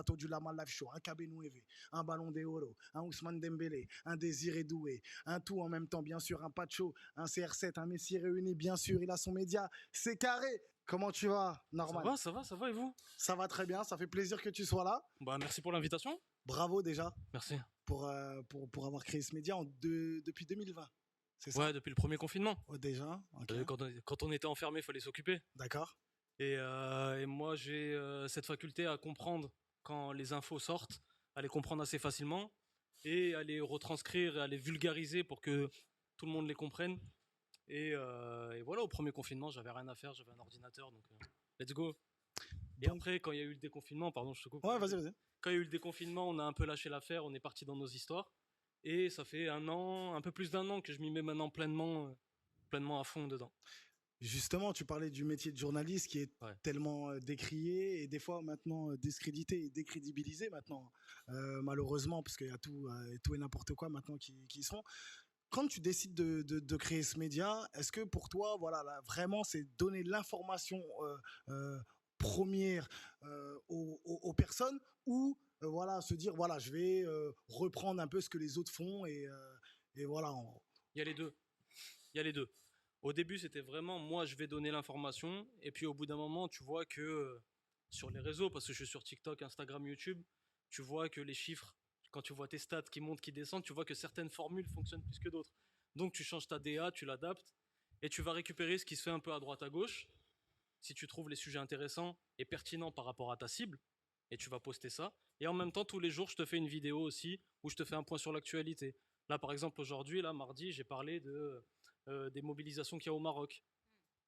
plateau du Lama Live Show, un KB Nueve, un Ballon d'Oro, un Ousmane Dembélé, un Désiré Doué, un tout en même temps, bien sûr, un Pacho, un CR7, un Messi réuni, bien sûr, il a son média, c'est carré. Comment tu vas, Norman? Ça va, et vous? Ça va très bien, ça fait plaisir que tu sois là. Bah, merci pour l'invitation. Bravo déjà Merci. pour avoir créé ce média depuis 2020. C'est ça? Ouais, depuis le premier confinement. Oh, déjà, ok. Quand on était enfermé, il fallait s'occuper. D'accord. Et moi, j'ai cette faculté à comprendre quand les infos sortent, à les comprendre assez facilement et à les retranscrire et à les vulgariser pour que tout le monde les comprenne. Et voilà, au premier confinement, j'avais rien à faire, j'avais un ordinateur, donc let's go. Et Donc- après, quand il y a eu le déconfinement, pardon, je te coupe. Ouais, vas-y. Quand il y a eu le déconfinement, on a un peu lâché l'affaire, on est parti dans nos histoires. Et ça fait un peu plus d'un an que je m'y mets maintenant pleinement à fond dedans. Justement, tu parlais du métier de journaliste qui est tellement décrié et des fois maintenant discrédité et décrédibilisé maintenant, malheureusement, parce qu'il y a tout et n'importe quoi maintenant qui se font. Quand tu décides de créer ce média, est-ce que pour toi, voilà, là, vraiment, c'est donner l'information première aux personnes ou voilà, se dire, voilà, je vais reprendre un peu ce que les autres font et voilà. Il y a les deux. Au début, c'était vraiment moi, je vais donner l'information. Et puis au bout d'un moment, tu vois que sur les réseaux, parce que je suis sur TikTok, Instagram, YouTube, tu vois que les chiffres, quand tu vois tes stats qui montent, qui descendent, tu vois que certaines formules fonctionnent plus que d'autres. Donc tu changes ta DA, tu l'adaptes et tu vas récupérer ce qui se fait un peu à droite à gauche. Si tu trouves les sujets intéressants et pertinents par rapport à ta cible, et tu vas poster ça. Et en même temps, tous les jours, je te fais une vidéo aussi où je te fais un point sur l'actualité. Là, par exemple, aujourd'hui, là, mardi, j'ai parlé des mobilisations qu'il y a au Maroc.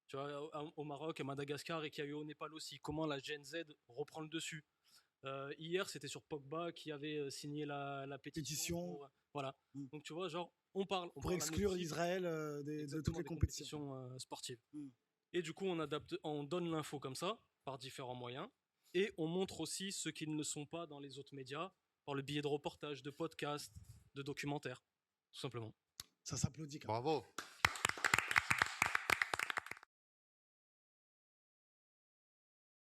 Tu vois, au Maroc, à Madagascar et qu'il y a eu au Népal aussi. Comment la Gen Z reprend le dessus. Hier, c'était sur Pogba qui avait signé la pétition. Voilà. Donc, tu vois, genre, on parle. Pour exclure l'Israël de toutes les compétitions sportives. Et du coup, on donne l'info comme ça, par différents moyens. Et on montre aussi ceux qui ne le sont pas dans les autres médias, par le biais de reportages, de podcasts, de documentaires, tout simplement. Ça s'applaudit. Bravo.